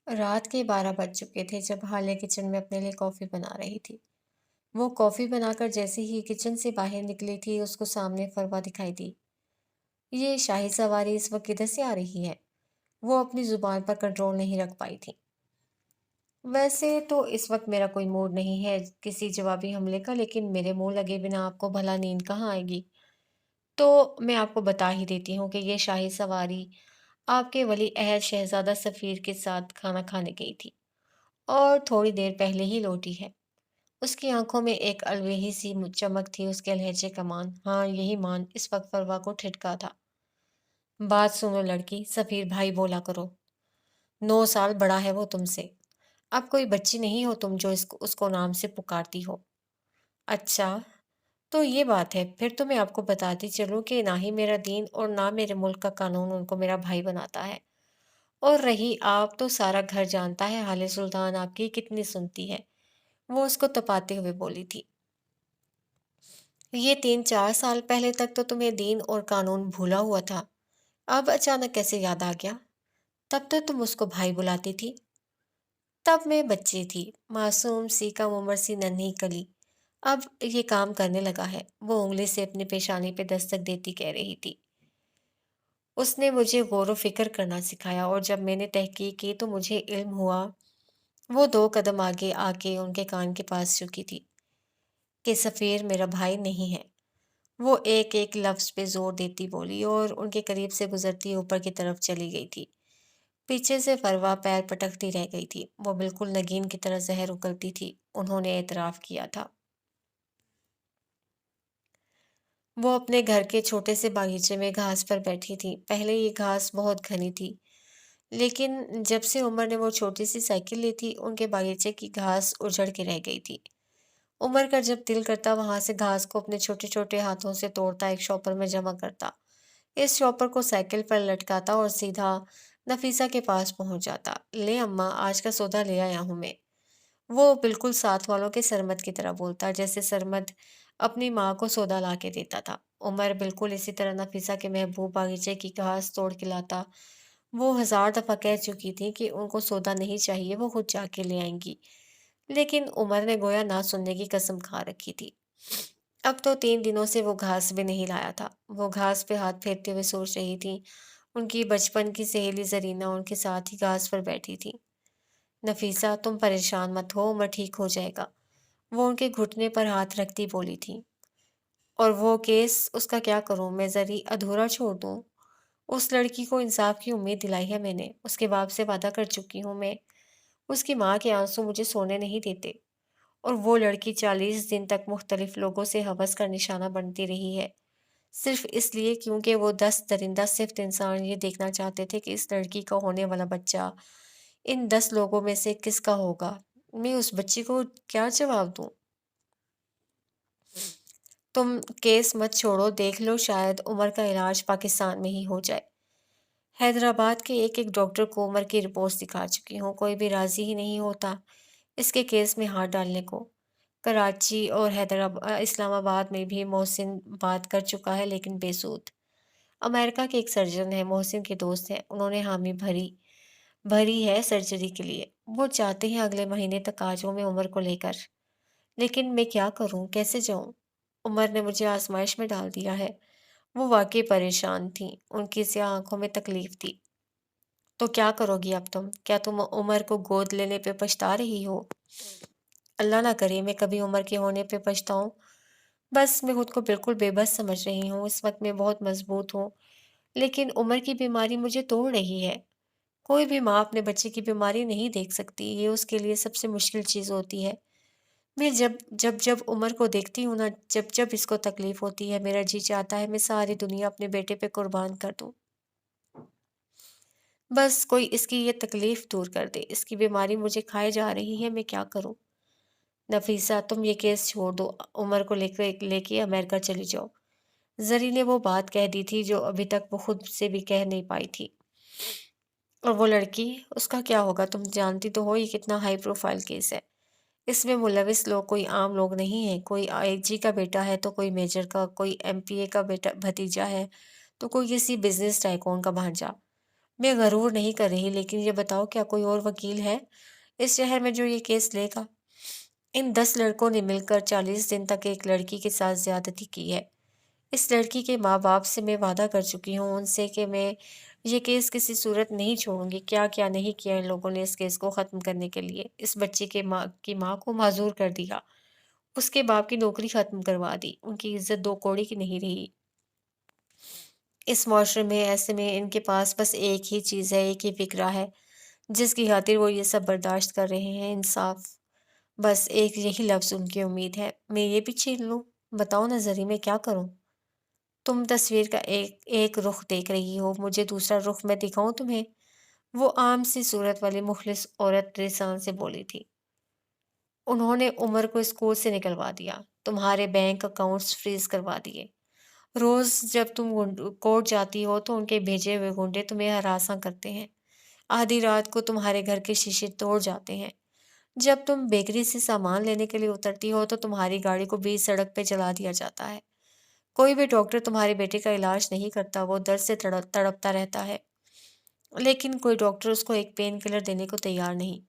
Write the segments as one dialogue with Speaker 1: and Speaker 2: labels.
Speaker 1: رات کے 12 بج چکے تھے جب حالیہ کچن میں اپنے لیے کافی بنا رہی تھی۔ وہ کافی بنا کر جیسے ہی کچن سے باہر نکلی تھی اس کو سامنے فروا دکھائی دی۔ یہ شاہی سواری اس وقت کدھر سے آ رہی ہے؟ وہ اپنی زبان پر کنٹرول نہیں رکھ پائی تھی۔ ویسے تو اس وقت میرا کوئی موڈ نہیں ہے کسی جوابی حملے کا، لیکن میرے منہ لگے بنا آپ کو بھلا نیند کہاں آئے گی؟ تو میں آپ کو بتا ہی دیتی ہوں کہ یہ شاہی سواری آپ کے ولی عہد شہزادہ سفیر کے ساتھ کھانا کھانے گئی تھی اور تھوڑی دیر پہلے ہی لوٹی ہے۔ اس کی آنکھوں میں ایک الوہی سی چمک تھی، اس کے لہجے کا مان، ہاں یہی مان اس وقت فروا کو ٹھٹکا تھا۔ بات سنو لڑکی، سفیر بھائی بولا کرو، 9 سال بڑا ہے وہ تم سے، اب کوئی بچی نہیں ہو تم جو اس کو نام سے پکارتی ہو۔ اچھا تو یہ بات ہے، پھر تو میں آپ کو بتاتی چلوں کہ نہ ہی میرا دین اور نہ میرے ملک کا قانون ان کو میرا بھائی بناتا ہے۔ اور رہی آپ تو سارا گھر جانتا ہے حال سلطان آپ کی کتنی سنتی ہے، وہ اس کو تپاتے ہوئے بولی تھی۔ یہ 3 4 سال پہلے تک تو تمہیں دین اور قانون بھولا ہوا تھا، اب اچانک کیسے یاد آ گیا؟ تب تو تم اس کو بھائی بلاتی تھی۔ تب میں بچی تھی، معصوم سی کم عمر سی ننھی کلی، اب یہ کام کرنے لگا ہے، وہ انگلی سے اپنی پیشانی پہ دستک دیتی کہہ رہی تھی۔ اس نے مجھے غور و فکر کرنا سکھایا اور جب میں نے تحقیق کی تو مجھے علم ہوا۔ وہ 2 قدم آگے آ کے ان کے کان کے پاس جھکی تھی کہ سفیر میرا بھائی نہیں ہے۔ وہ ایک ایک لفظ پہ زور دیتی بولی اور ان کے قریب سے گزرتی اوپر کی طرف چلی گئی تھی۔ پیچھے سے فروا پیر پٹکتی رہ گئی تھی، وہ بالکل نگین کی طرح زہر اگلتی تھی، انہوں نے اعتراف کیا تھا۔ وہ اپنے گھر کے چھوٹے سے باغیچے میں گھاس پر بیٹھی تھی، پہلے یہ گھاس بہت گھنی تھی، لیکن جب سے عمر نے وہ چھوٹی سی سائیکل لی تھی ان کے باغیچے کی گھاس اجڑ کے رہ گئی تھی۔ عمر کا جب دل کرتا وہاں سے گھاس کو اپنے چھوٹے چھوٹے ہاتھوں سے توڑتا، ایک شاپر میں جمع کرتا، اس شاپر کو سائیکل پر لٹکاتا اور سیدھا نفیسہ کے پاس پہنچ جاتا۔ لے اماں، آج کا سودا لے آیا ہوں میں۔ وہ بالکل ساتھ والوں کے سرمد کی طرح بولتا، جیسے سرمد اپنی ماں کو سودا لا کے دیتا تھا۔ عمر بالکل اسی طرح نفیسہ کے محبوب باغیچے کی گھاس توڑ کے لاتا۔ وہ 1000 دفعہ کہہ چکی تھی کہ ان کو سودا نہیں چاہیے، وہ خود جا کے لے آئیں گی، لیکن عمر نے گویا نہ سننے کی قسم کھا رکھی تھی۔ اب تو 3 دنوں سے وہ گھاس بھی نہیں لایا تھا۔ وہ گھاس پہ ہاتھ پھیرتے ہوئے سوچ رہی تھی، ان کی بچپن کی سہیلی زرینہ ان کے ساتھ ہی گھاس پر بیٹھی تھی۔ نفیسہ تم پریشان مت ہو، عمر ٹھیک ہو جائے گا، وہ ان کے گھٹنے پر ہاتھ رکھتی بولی تھی۔ اور وہ کیس اس کا کیا کروں میں، زری ادھورا چھوڑ دوں؟ اس لڑکی کو انصاف کی امید دلائی ہے میں نے، اس کے باپ سے وعدہ کر چکی ہوں میں، اس کی ماں کے آنسو مجھے سونے نہیں دیتے، اور وہ لڑکی 40 دن تک مختلف لوگوں سے ہوس کا نشانہ بنتی رہی ہے، صرف اس لیے کیونکہ وہ 10 درندہ صفت انسان یہ دیکھنا چاہتے تھے کہ اس لڑکی کا ہونے والا بچہ ان 10 لوگوں میں سے کس کا ہوگا۔ میں اس بچی کو کیا جواب دوں؟ تم کیس مت چھوڑو، دیکھ لو شاید عمر کا علاج پاکستان میں ہی ہو جائے۔ حیدرآباد کے ایک ایک ڈاکٹر کو عمر کی رپورٹس دکھا چکی ہوں، کوئی بھی راضی ہی نہیں ہوتا اس کے کیس میں ہاتھ ڈالنے کو۔ کراچی اور حیدرآباد، اسلام آباد میں بھی محسن بات کر چکا ہے لیکن بے سود۔ امریکہ کے ایک سرجن ہے، محسن کے دوست ہیں، انہوں نے حامی بھری ہے سرجری کے لیے، وہ چاہتے ہیں اگلے مہینے تک آ جاؤں میں عمر کو لے کر، لیکن میں کیا کروں، کیسے جاؤں؟ عمر نے مجھے آزمائش میں ڈال دیا ہے۔ وہ واقعی پریشان تھیں، ان کی سیاہ آنکھوں میں تکلیف تھی۔ تو کیا کرو گی اب تم؟ کیا تم عمر کو گود لینے پہ پچھتا رہی ہو؟ اللہ نہ کرے میں کبھی عمر کے ہونے پہ پچھتاؤں، بس میں خود کو بالکل بے بس سمجھ رہی ہوں، اس وقت میں بہت مضبوط ہوں، لیکن عمر کی بیماری مجھے توڑ رہی ہے۔ کوئی بھی ماں اپنے بچے کی بیماری نہیں دیکھ سکتی، یہ اس کے لیے سب سے مشکل چیز ہوتی ہے۔ میں جب عمر کو دیکھتی ہوں نا، جب اس کو تکلیف ہوتی ہے، میرا جی چاہتا ہے میں ساری دنیا اپنے بیٹے پہ قربان کر دوں، بس کوئی اس کی یہ تکلیف دور کر دے، اس کی بیماری مجھے کھائے جا رہی ہے، میں کیا کروں؟ نفیسہ تم یہ کیس چھوڑ دو، عمر کو لے کے امریکہ چلی جاؤ۔ زری نے وہ بات کہہ دی تھی جو ابھی تک وہ خود سے بھی کہہ نہیں پائی تھی۔ اور وہ لڑکی، اس کا کیا ہوگا؟ تم جانتی تو ہو یہ کتنا ہائی پروفائل کیس ہے، اس میں ملوث لوگ کوئی عام لوگ نہیں ہیں، کوئی آئی جی کا بیٹا ہے تو کوئی میجر کا، کوئی ایم پی اے کا بیٹا بھتیجا ہے تو کوئی کسی بزنس ٹائکون کا بھانجا۔ میں غرور نہیں کر رہی، لیکن یہ بتاؤ کیا کوئی اور وکیل ہے اس شہر میں جو یہ کیس لے گا؟ ان 10 لڑکوں نے مل کر 40 دن تک ایک لڑکی کے ساتھ زیادتی کی ہے۔ اس لڑکی کے ماں باپ سے میں وعدہ کر چکی ہوں ان سے کہ میں یہ کیس کسی صورت نہیں چھوڑوں گی۔ کیا کیا نہیں کیا ان لوگوں نے اس کیس کو ختم کرنے کے لیے۔ اس بچے کے ماں کو معذور کر دیا، اس کے باپ کی نوکری ختم کروا دی، ان کی عزت 2 کوڑی کی نہیں رہی۔ اس معاشرے میں ایسے میں ان کے پاس بس ایک ہی چیز ہے، ایک ہی فکرہ ہے جس کی خاطر وہ یہ سب برداشت کر رہے ہیں، انصاف۔ بس ایک یہی لفظ ان کی امید ہے۔ میں یہ بھی چھین لوں؟ بتاؤ نا زری، میں کیا کروں؟ تم تصویر کا ایک رخ دیکھ رہی ہو، مجھے دوسرا رخ میں دکھاؤں تمہیں؟ وہ عام سی صورت والی مخلص عورت ریسان سے بولی تھی۔ انہوں نے عمر کو اسکول سے نکلوا دیا، تمہارے بینک اکاؤنٹس فریز کروا دیے۔ روز جب تم کورٹ جاتی ہو تو ان کے بھیجے ہوئے گنڈے تمہیں ہراساں کرتے ہیں۔ آدھی رات کو تمہارے گھر کے شیشے توڑ جاتے ہیں۔ جب تم بیکری سے سامان لینے کے لیے اترتی ہو تو تمہاری گاڑی کو بیچ سڑک پہ جلا دیا جاتا ہے۔ کوئی بھی ڈاکٹر تمہارے بیٹے کا علاج نہیں کرتا، وہ درد سے تڑپتا رہتا ہے، لیکن کوئی ڈاکٹر اس کو ایک پین کلر دینے کو تیار نہیں۔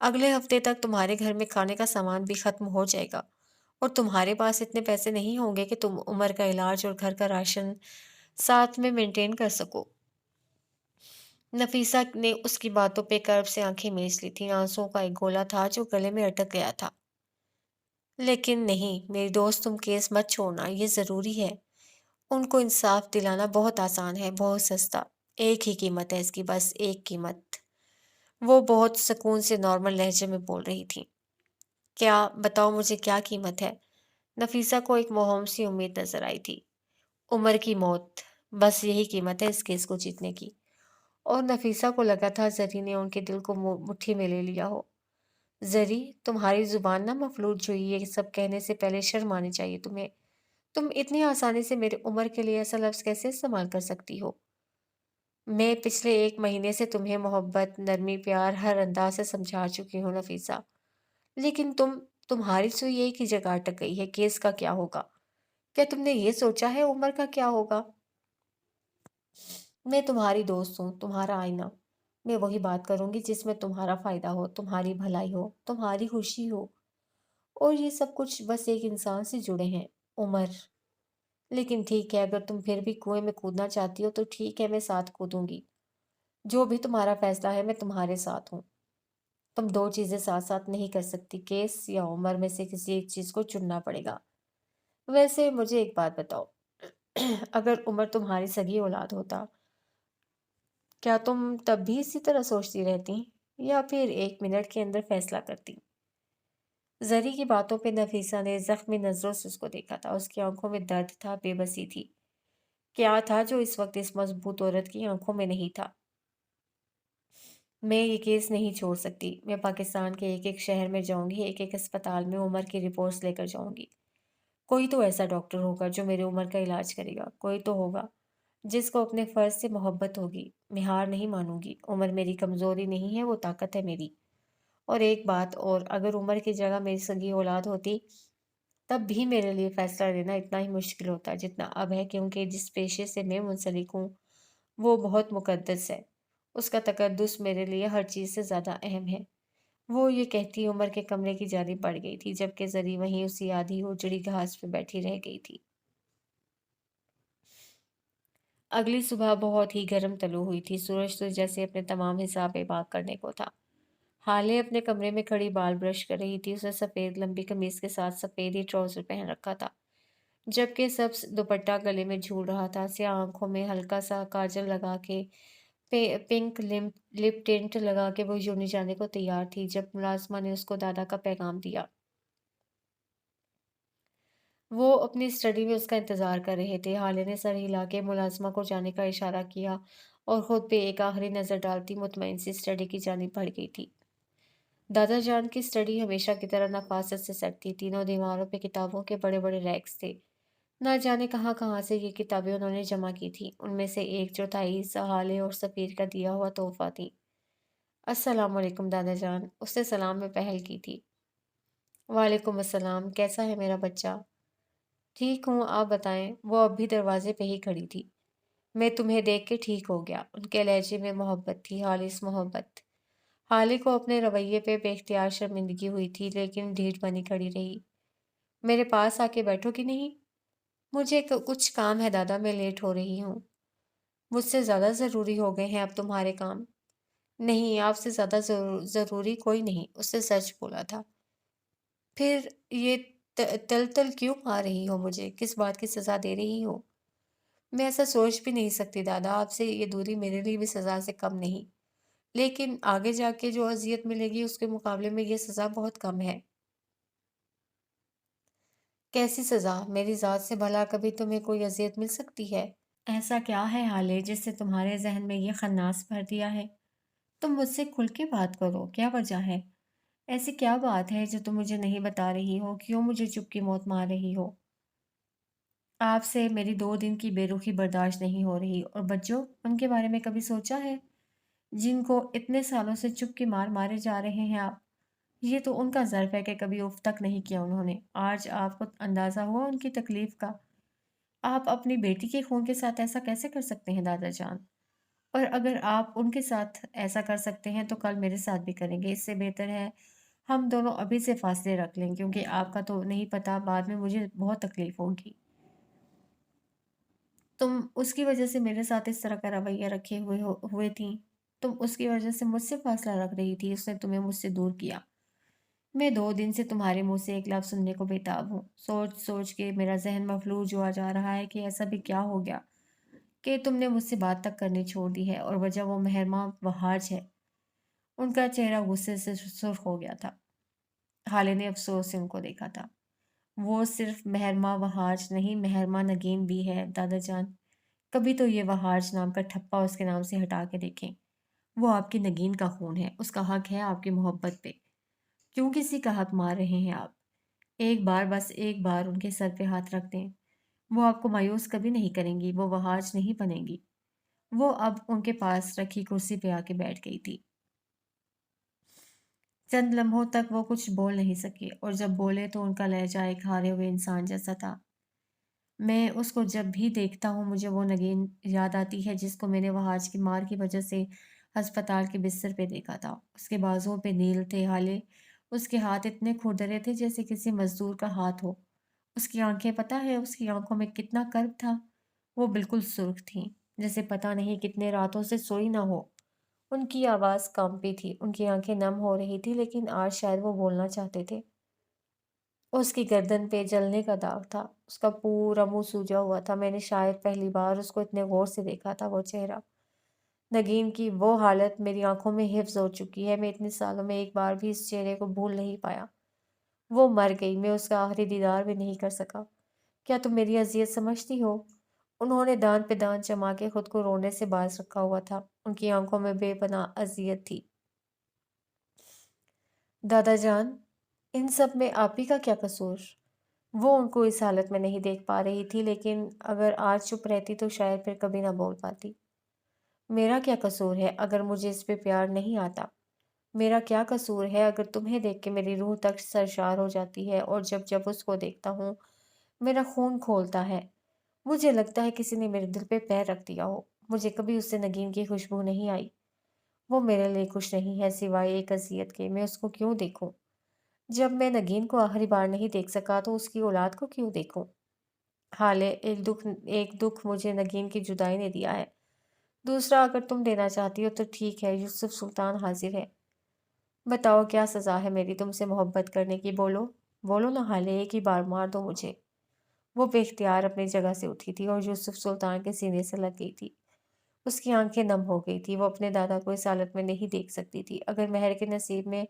Speaker 1: اگلے ہفتے تک تمہارے گھر میں کھانے کا سامان بھی ختم ہو جائے گا اور تمہارے پاس اتنے پیسے نہیں ہوں گے کہ تم عمر کا علاج اور گھر کا راشن ساتھ میں مینٹین کر سکو۔ نفیسہ نے اس کی باتوں پہ کرب سے آنکھیں میچ لی تھیں، آنسوؤں کا ایک گولا تھا جو گلے میں اٹک گیا تھا۔ لیکن نہیں میری دوست، تم کیس مت چھوڑنا، یہ ضروری ہے۔ ان کو انصاف دلانا بہت آسان ہے، بہت سستا۔ ایک ہی قیمت ہے اس کی، بس ایک قیمت۔ وہ بہت سکون سے نارمل لہجے میں بول رہی تھی۔ کیا؟ بتاؤ مجھے کیا قیمت ہے؟ نفیسہ کو ایک موہوم سی امید نظر آئی تھی۔ عمر کی موت، بس یہی قیمت ہے اس کیس کو جیتنے کی۔ اور نفیسہ کو لگا تھا زری نے ان کے دل کو مٹھی میں لے لیا ہو۔ زری، تمہاری زبان نہ مفلوج ہوئی، یہ سب کہنے سے پہلے شرم آنی چاہیے تمہیں۔ تم اتنی آسانی سے میرے عمر کے لیے ایسا لفظ کیسے استعمال کر سکتی ہو؟ میں پچھلے 1 مہینے سے تمہیں محبت، نرمی، پیار ہر انداز سے سمجھا چکی ہوں نفیسہ، لیکن تمہاری سوئی ایک ہی جگہ اٹک گئی ہے۔ کیس کا کیا ہوگا؟ کیا تم نے یہ سوچا ہے عمر کا کیا ہوگا؟ میں تمہاری دوست ہوں، تمہارا آئینہ۔ میں وہی بات کروں گی جس میں تمہارا فائدہ ہو، تمہاری بھلائی ہو، تمہاری خوشی ہو، اور یہ سب کچھ بس ایک انسان سے جڑے ہیں، عمر۔ لیکن ٹھیک ہے، اگر تم پھر بھی کنویں میں کودنا چاہتی ہو تو ٹھیک ہے، میں ساتھ کودوں گی۔ جو بھی تمہارا فیصلہ ہے میں تمہارے ساتھ ہوں۔ تم 2 چیزیں ساتھ ساتھ نہیں کر سکتی، کیس یا عمر میں سے کسی ایک چیز کو چننا پڑے گا۔ ویسے مجھے ایک بات بتاؤ، اگر عمر تمہاری سگی اولاد ہوتا، کیا تم تب بھی اسی طرح سوچتی رہتی یا پھر 1 منٹ کے اندر فیصلہ کرتی؟ زری کی باتوں پہ نفیسہ نے زخمی نظروں سے اس کو دیکھا تھا۔ اس کی آنکھوں میں درد تھا، بے بسی تھی۔ کیا تھا جو اس وقت اس مضبوط عورت کی آنکھوں میں نہیں تھا؟ میں یہ کیس نہیں چھوڑ سکتی۔ میں پاکستان کے ایک ایک شہر میں جاؤں گی، ایک ایک اسپتال میں عمر کی رپورٹس لے کر جاؤں گی۔ کوئی تو ایسا ڈاکٹر ہوگا جو میرے عمر کا علاج کرے گا، کوئی تو ہوگا جس کو اپنے فرض سے محبت ہوگی۔ میں ہار نہیں مانوں گی۔ عمر میری کمزوری نہیں ہے، وہ طاقت ہے میری۔ اور ایک بات اور، اگر عمر کی جگہ میری سگی اولاد ہوتی تب بھی میرے لیے فیصلہ لینا اتنا ہی مشکل ہوتا جتنا اب ہے، کیونکہ جس پیشے سے میں منسلک ہوں وہ بہت مقدس ہے۔ اس کا تقدس میرے لیے ہر چیز سے زیادہ اہم ہے۔ وہ یہ کہتی عمر کے کمرے کی جانب بڑھ گئی تھی، جبکہ زری وہیں اسی آدھی اجڑی گھاس پہ بیٹھی رہ گئی تھی۔ اگلی صبح بہت ہی گرم طلوع ہوئی تھی۔ سورج تو جیسے اپنے تمام حساب پاک کرنے کو تھا۔ حالے اپنے کمرے میں کھڑی بال برش کر رہی تھی۔ اسے سفید لمبی قمیض کے ساتھ سفید ہی ٹراؤزر پہن رکھا تھا، جبکہ سبز دوپٹہ گلے میں جھول رہا تھا۔ سیاہ آنکھوں میں ہلکا سا کاجل لگا کے، پنک لپ ٹنٹ لگا کے وہ یونی جانے کو تیار تھی جب ملازمہ نے اس کو دادا کا پیغام دیا۔ وہ اپنی اسٹڈی میں اس کا انتظار کر رہے تھے۔ حالے نے سر ہلا کے ملازمہ کو جانے کا اشارہ کیا اور خود پہ ایک آخری نظر ڈالتی مطمئن سی اسٹڈی کی جانب بڑھ گئی تھی۔ دادا جان کی اسٹڈی ہمیشہ کی طرح نفاست سے سیٹ تھی۔ تینوں دیواروں پہ کتابوں کے بڑے بڑے ریکس تھے۔ نہ جانے کہاں کہاں سے یہ کتابیں انہوں نے جمع کی تھیں۔ ان میں سے 1/4 حصہ حالے اور سفیر کا دیا ہوا تحفہ تھی۔ السلام علیکم دادا جان، اس نے سلام میں پہل کی تھی۔ وعلیکم السلام، کیسا ہے میرا بچہ؟ ٹھیک ہوں، آپ بتائیں؟ وہ اب بھی دروازے پہ ہی کھڑی تھی۔ میں تمہیں دیکھ کے ٹھیک ہو گیا۔ ان کے لہجے میں محبت تھی، خالص محبت۔ حالی کو اپنے رویے پہ بے اختیار شرمندگی ہوئی تھی، لیکن ڈھیٹ بنی کھڑی رہی۔ میرے پاس آ کے بیٹھو کہ نہیں؟ مجھے کچھ کام ہے دادا، میں لیٹ ہو رہی ہوں۔ مجھ سے زیادہ ضروری ہو گئے ہیں اب تمہارے کام؟ نہیں، آپ سے زیادہ ضروری کوئی نہیں، اس نے سچ بولا تھا۔ پھر یہ تل تل کیوں آ رہی ہو مجھے؟ کس بات کی سزا دے رہی ہو؟ میں ایسا سوچ بھی نہیں سکتی دادا، آپ سے یہ دوری میرے لیے بھی سزا سے کم نہیں، لیکن آگے جا کے جو اذیت ملے گی اس کے مقابلے میں یہ سزا بہت کم ہے۔ کیسی سزا؟ میری ذات سے بھلا کبھی تمہیں کوئی اذیت مل سکتی ہے؟ ایسا کیا ہے حالے جس سے تمہارے ذہن میں یہ خناس بھر دیا ہے؟ تم مجھ سے کھل کے بات کرو، کیا وجہ ہے؟ ایسی کیا بات ہے جو تم مجھے نہیں بتا رہی ہو؟ کیوں مجھے چپ کی موت مار رہی ہو؟ آپ سے میری 2 دن کی بے رخی برداشت نہیں ہو رہی۔ اور بچوں، ان کے بارے میں کبھی سوچا ہے جن کو اتنے سالوں سے چپ کی مار مارے جا رہے ہیں آپ؟ یہ تو ان کا ظرف ہے کہ کبھی اف تک نہیں کیا انہوں نے۔ آج آپ کو اندازہ ہوا ان کی تکلیف کا؟ آپ اپنی بیٹی کے خون کے ساتھ ایسا کیسے کر سکتے ہیں دادا جان؟ اور اگر آپ ان کے ساتھ ایسا کر سکتے ہیں تو کل میرے ساتھ بھی کریں گے۔ اس سے بہتر ہے ہم دونوں ابھی سے فاصلے رکھ لیں، کیونکہ آپ کا تو نہیں پتا، بعد میں مجھے بہت تکلیف ہوگی۔ تم اس کی وجہ سے میرے ساتھ اس طرح کا رویہ رکھے ہوئے تھیں۔ تم اس کی وجہ سے مجھ سے فاصلہ رکھ رہی تھی، اس نے تمہیں مجھ سے دور کیا۔ میں 2 دن سے تمہارے منہ سے ایک لفظ سننے کو بےتاب ہوں۔ سوچ سوچ کے میرا ذہن مفلوج ہوا جا رہا ہے کہ ایسا بھی کیا ہو گیا کہ تم نے مجھ سے بات تک کرنی چھوڑ دی ہے، اور وجہ وہ مہرماں وہاج ہے۔ ان کا چہرہ غصے سے سرخ ہو گیا تھا۔ حالے نے افسوس سے ان کو دیکھا تھا۔ وہ صرف مہرماں وہاج نہیں، مہرماں نگین بھی ہے دادا جان۔ کبھی تو یہ وہاج نام کا ٹھپا اس کے نام سے ہٹا کے دیکھیں۔ وہ آپ کی نگین کا خون ہے، اس کا حق ہے آپ کی محبت پہ۔ کیوں کسی کا حق مار رہے ہیں آپ؟ ایک بار، بس ایک بار ان کے سر پہ ہاتھ رکھ دیں، وہ آپ کو مایوس کبھی نہیں کریں گی، وہ وہاج نہیں بنیں گی۔ وہ اب ان کے پاس رکھی کرسی پہ آ کے بیٹھ گئی تھی۔ چند لمحوں تک وہ کچھ بول نہیں سکے، اور جب بولے تو ان کا لہجہ ایک ہارے ہوئے انسان جیسا تھا۔ میں اس کو جب بھی دیکھتا ہوں مجھے وہ نگین یاد آتی ہے جس کو میں نے وہاج کی مار کی وجہ سے ہسپتال کے بستر پہ دیکھا تھا۔ اس کے بازوؤں پہ نیل تھے حالے، اس کے ہاتھ اتنے کھردرے تھے جیسے کسی مزدور کا ہاتھ ہو۔ اس کی آنکھیں، پتہ ہے اس کی آنکھوں میں کتنا کرب تھا؟ وہ بالکل سرخ تھیں، جیسے پتہ نہیں کتنے راتوں سے سوئی نہ ہو۔ ان کی آواز کانپی تھی، ان کی آنکھیں نم ہو رہی تھی، لیکن آج شاید وہ بولنا چاہتے تھے۔ اس کی گردن پہ جلنے کا داغ تھا، اس کا پورا منہ سوجا ہوا تھا۔ میں نے شاید پہلی بار اس کو اتنے غور سے دیکھا تھا۔ وہ چہرہ، نگین کی وہ حالت میری آنکھوں میں حفظ ہو چکی ہے۔ میں اتنے سالوں میں ایک بار بھی اس چہرے کو بھول نہیں پایا۔ وہ مر گئی، میں اس کا آخری دیدار بھی نہیں کر سکا۔ کیا تم میری اذیت سمجھتی ہو؟ انہوں نے دان پہ دان جما کے خود کو رونے سے باز رکھا ہوا تھا۔ ان کی آنکھوں میں بے پناہ اذیت تھی۔ دادا جان، ان سب میں آپ ہی کا کیا قصور؟ وہ ان کو اس حالت میں نہیں دیکھ پا رہی تھی، لیکن اگر آج چپ رہتی تو شاید پھر کبھی نہ بول پاتی۔ میرا کیا قصور ہے اگر مجھے اس پہ پیار نہیں آتا؟ میرا کیا قصور ہے اگر تمہیں دیکھ کے میری روح تک سرشار ہو جاتی ہے، اور جب جب اس کو دیکھتا ہوں میرا خون کھولتا ہے؟ مجھے لگتا ہے کسی نے میرے دل پہ پیر رکھ دیا ہو۔ مجھے کبھی اس سے نگین کی خوشبو نہیں آئی۔ وہ میرے لیے خوش نہیں ہے سوائے ایک اذیت کے۔ میں اس کو کیوں دیکھوں؟ جب میں نگین کو آخری بار نہیں دیکھ سکا تو اس کی اولاد کو کیوں دیکھوں؟ حالے، ایک دکھ مجھے نگین کی جدائی نے دیا ہے، دوسرا اگر تم دینا چاہتی ہو تو ٹھیک ہے۔ یوسف سلطان حاضر ہے۔ بتاؤ کیا سزا ہے میری تم سے محبت کرنے کی؟ بولو بولو نا حالے، ایک ہی بار مار دو مجھے۔ وہ بے اختیار اپنی جگہ سے اٹھی تھی اور یوسف سلطان کے سینے سے لگ گئی تھی۔ اس کی آنکھیں نم ہو گئی تھی۔ وہ اپنے دادا کو اس حالت میں نہیں دیکھ سکتی تھی۔ اگر مہر کے نصیب میں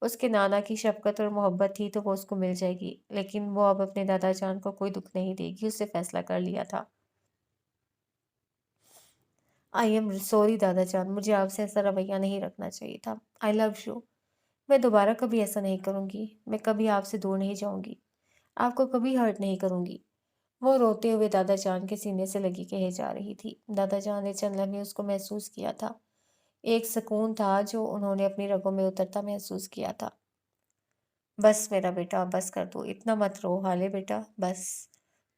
Speaker 1: اس کے نانا کی شفقت اور محبت تھی تو وہ اس کو مل جائے گی، لیکن وہ اب اپنے دادا جان کو کوئی دکھ نہیں دے گی، اس سے فیصلہ کر لیا تھا۔ آئی ایم سوری دادا جان، مجھے آپ سے ایسا رویہ نہیں رکھنا چاہیے تھا۔ آئی لو یو۔ میں دوبارہ کبھی ایسا نہیں کروں گی۔ میں کبھی آپ سے دور نہیں جاؤں گی، آپ کو کبھی ہرٹ نہیں کروں گی۔ وہ روتے ہوئے دادا جان کے سینے سے لگی کہے جا رہی تھی۔ دادا جان نے چند لمحے اس کو محسوس کیا تھا، ایک سکون تھا جو انہوں نے اپنی رگوں میں اترتا محسوس کیا تھا۔ بس میرا بیٹا، بس کر دو، اتنا مت رو حالے بیٹا، بس۔